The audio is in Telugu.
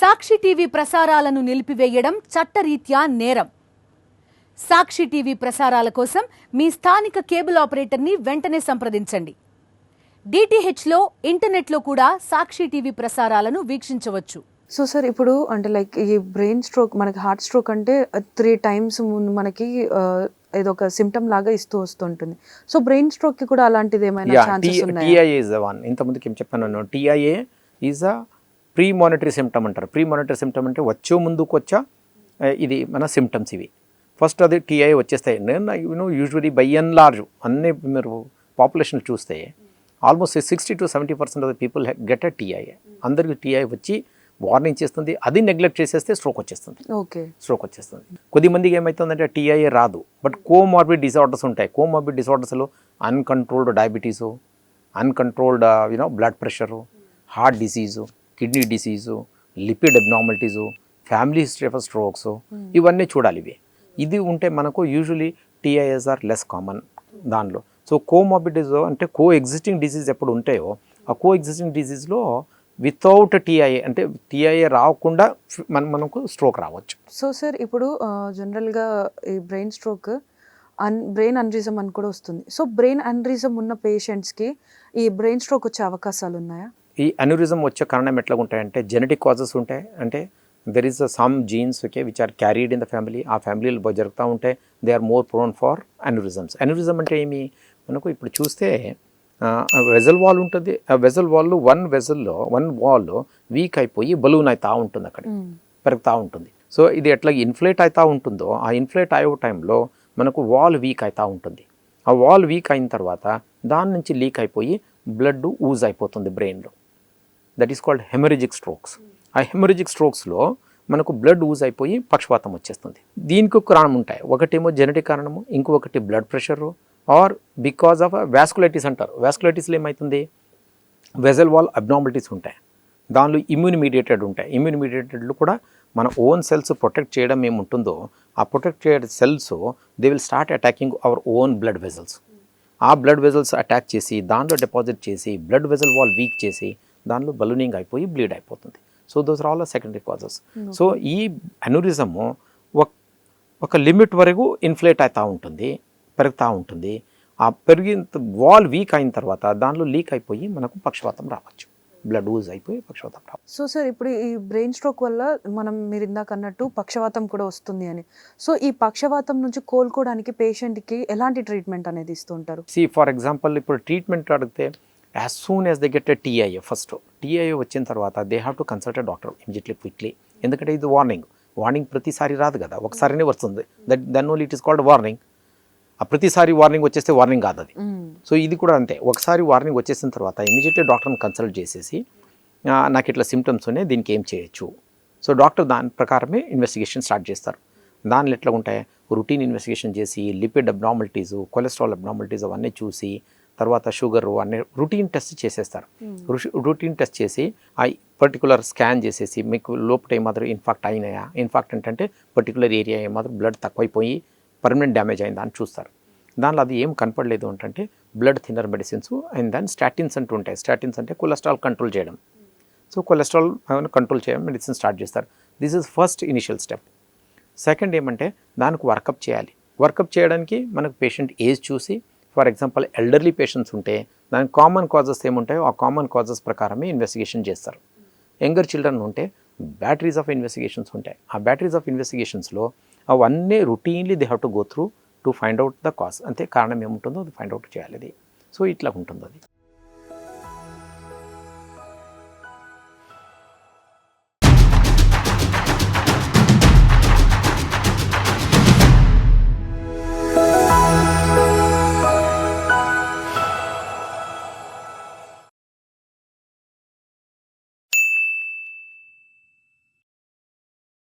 సాక్షి టీవీ ప్రసారాలను నిలిపివేయడం చట్టరీత్యా నేరం. సాక్షి టీవీ ప్రసారాల కోసం మీ స్థానిక కేబుల్ ఆపరేటర్ని వెంటనే సంప్రదించండి. డిటిహెచ్లో, ఇంటర్నెట్లో కూడా సాక్షి టీవీ ప్రసారాలను వీక్షించవచ్చు. సో సార్, ఇప్పుడు అంటే లైక్ ఈ బ్రెయిన్ స్ట్రోక్, మనకి హార్ట్ స్ట్రోక్ అంటే 3 times ముందు మనకి ఏదో ఒక సిమ్టమ్ లాగా వస్తుంటుంది. సో బ్రెయిన్ స్ట్రోక్ కి కూడా అలాంటిది ఏమైనా ఛాన్సెస్ ఉన్నాయా? TIA is the one. ఇంతకుముందుకి ఏం చెప్పాను, TIA is a pre monetary symptom అంటారు. ప్రీ మానిటరీ సిమ్టమ్ అంటే వచ్చే ముందుకు వచ్చా ఇది మన సిమ్టమ్స్ ఇవి. ఫస్ట్ అది TIA వచ్చేస్తాయి. నేను యూజువలీ బై అండ్ లార్జ్ అన్ని మీరు పాపులేషన్ చూస్తే almost 60 to 70% of the people get a TIA. అందరికి TIA వచ్చి వార్నింగ్ చేస్తుంది, అది నెగ్లెక్ట్ చేసేస్తే స్ట్రోక్ వచ్చేస్తుంది. స్ట్రోక్ వచ్చేస్తుంది. కొద్దిమందికి ఏమవుతుందంటే TIA రాదు, బట్ కోమార్బిడ్ డిసార్డర్స్ ఉంటాయి. కోమార్బిడ్ డిసార్డర్స్లో uncontrolled diabetes, uncontrolled blood pressure, heart disease, kidney disease, lipid abnormalities, family history of strokes, ఇవన్నీ చూడాలి. ఇది ఉంటే మనకు usually TIAs are less common దానిలో. సో కోమార్బిడిటీస్ అంటే కో ఎగ్జిస్టింగ్ డిసీజ్ ఎప్పుడు ఉంటాయో ఆ కో ఎగ్జిస్టింగ్ డిసీజ్లో వితౌట్ TIA అంటే TIA రాకుండా మనకు స్ట్రోక్ రావచ్చు. సో సార్, ఇప్పుడు జనరల్గా ఈ బ్రెయిన్ స్ట్రోక్ బ్రెయిన్ అన్రిజం అని కూడా వస్తుంది. సో బ్రెయిన్ అన్రిజం ఉన్న పేషెంట్స్కి ఈ బ్రెయిన్ స్ట్రోక్ వచ్చే అవకాశాలు ఉన్నాయా? ఈ అన్యూరిజం వచ్చే కారణం ఎట్లా ఉంటాయంటే జెనెటిక్ కాజెస్ ఉంటాయి. అంటే there is some genes which are carried in the family. ఆ ఫ్యామిలీలో జరుగుతూ ఉంటే they are more prone for aneurysms. Aneurysm అంటే ఏమి, మనకు ఇప్పుడు చూస్తే వెజల్ వాల్ ఉంటుంది. ఆ vessel wall one wall weak అయిపోయి బలూన్ అవుతూ ఉంటుంది, అక్కడ పెరుగుతూ ఉంటుంది. సో ఇది ఎట్లా ఇన్ఫ్లేట్ అవుతూ ఉంటుందో ఆ ఇన్ఫ్లేట్ అయ్యే టైంలో మనకు వాల్ వీక్ అవుతూ ఉంటుంది. ఆ వాల్ వీక్ అయిన తర్వాత దాని నుంచి లీక్ అయిపోయి బ్లడ్ ఊజ్ అయిపోతుంది బ్రెయిన్లో. That is called haemorrhagic strokes. ఆ హెమరేజిక్ స్ట్రోక్స్లో మనకు బ్లడ్ ఊజ్ అయిపోయి పక్షవాతం వచ్చేస్తుంది. దీనికి ఒక కారణం ఉంటాయి. ఒకటేమో జెనెటిక్ కారణము, ఇంకొకటి blood pressure, or because of vasculitis అంటారు. వాస్కులైటిస్లో ఏమవుతుంది, వెజల్ వాల్ అబ్నార్మాలిటీస్ ఉంటాయి, దానిలో ఇమ్యూన్ మీడియేటెడ్ ఉంటాయి. ఇమ్యూన్ మీడియేటెడ్లు కూడా మన ఓన్ సెల్స్ ప్రొటెక్ట్ చేయడం ఏముంటుందో ఆ ప్రొటెక్ట్ చేయడం cells they will start attacking our own blood vessels. ఆ బ్లడ్ వెజల్స్ అటాక్ చేసి దానిలో డిపాజిట్ చేసి బ్లడ్ వెజల్ వాల్ వీక్ చేసి దానిలో బలూనింగ్ అయిపోయి బ్లీడ్ అయిపోతుంది. So those are all secondary causes. So ఈ అన్యూరిజము ఒక లిమిట్ వరకు ఇన్ఫ్లేట్ అవుతూ ఉంటుంది, పెరుగుతూ ఉంటుంది. ఆ పెరిగిన వాల్ వీక్ అయిన తర్వాత దానిలో లీక్ అయిపోయి మనకు పక్షవాతం రావచ్చు, బ్లడ్ ఊజ్ అయిపోయి పక్షవాతం రావచ్చు. సో సార్, ఇప్పుడు ఈ బ్రెయిన్ స్ట్రోక్ వల్ల మీరు ఇందాక అన్నట్టు పక్షవాతం కూడా వస్తుంది అని. సో ఈ పక్షవాతం నుంచి కోలుకోవడానికి పేషెంట్కి ఎలాంటి ట్రీట్మెంట్ అనేది ఇస్తుంటారు? ఫర్ ఎగ్జాంపుల్ ఇప్పుడు ట్రీట్మెంట్ అడిగితే as soon as they get a TIA, first TIA వచ్చిన తర్వాత they have to consult a doctor immediately, quickly. ఎందుకంటే ఇది వార్నింగ్ ప్రతిసారి రాదు కదా, ఒకసారినే వస్తుంది. Then only it is called warning. ఆ ప్రతిసారి వార్నింగ్ వచ్చేస్తే వార్నింగ్ కాదు అది. సో ఇది కూడా అంతే, ఒకసారి వార్నింగ్ వచ్చేసిన తర్వాత ఇమీడియట్లీ డాక్టర్ని కన్సల్ట్ చేసేసి నాకు ఇట్లా సిమ్టమ్స్ ఉన్నాయి, దీనికి ఏం చేయొచ్చు. సో డాక్టర్ దాని ప్రకారమే ఇన్వెస్టిగేషన్ స్టార్ట్ చేస్తారు. దానిలో ఎట్లా ఉంటాయి, రొటీన్ ఇన్వెస్టిగేషన్ చేసి లిపిడ్ అబ్నార్మాలిటీస్, కొలెస్ట్రాల్ అబ్నార్మాలిటీస్ అవన్నీ చూసి తర్వాత షుగరు అన్నీ రొటీన్ టెస్ట్ చేసేస్తారు. రొటీన్ టెస్ట్ చేసి ఆ పర్టికులర్ స్కాన్ చేసేసి మీకు లోపల ఏమాత్రం ఇన్ఫాక్ట్ అయినాయా, ఇన్ఫాక్ట్ అంటే పర్టికులర్ ఏరియా ఏమాత్రం బ్లడ్ తక్కువైపోయి పర్మనెంట్ డ్యామేజ్ అయిందా అని చూస్తారు. దానిలో అది ఏం కనపడలేదు అంటే బ్లడ్ థిన్నర్ మెడిసిన్స్ అండ్ దాని స్టాటిన్స్ అంటూ ఉంటాయి. స్టాటిన్స్ అంటే కొలెస్ట్రాల్ కంట్రోల్ చేయడం. సో కొలెస్ట్రాల్ కంట్రోల్ చేయడం మెడిసిన్ స్టార్ట్ చేస్తారు. This is first initial step. Second ఏమంటే దానికి వర్కప్ చేయాలి. వర్కప్ చేయడానికి మనకు పేషెంట్ ఏజ్ చూసి, ఫర్ ఎగ్జాంపుల్ ఎల్డర్లీ పేషెంట్స్ ఉంటే దానికి కామన్ కాజెస్ ఏముంటాయో ఆ కామన్ కాజెస్ ప్రకారమే ఇన్వెస్టిగేషన్ చేస్తారు. యంగర్ చిల్డ్రన్ ఉంటే బ్యాటరీస్ ఆఫ్ ఇన్వెస్టిగేషన్స్ ఉంటాయి. ఆ బ్యాటరీస్ ఆఫ్ ఇన్వెస్టిగేషన్స్లో అవన్నీ routinely they have to go through to find out the cause. అంతే, కారణం ఏముంటుందో అది ఫైండ్ అవుట్ చేయాలి అది. సో ఇట్లా ఉంటుంది అది.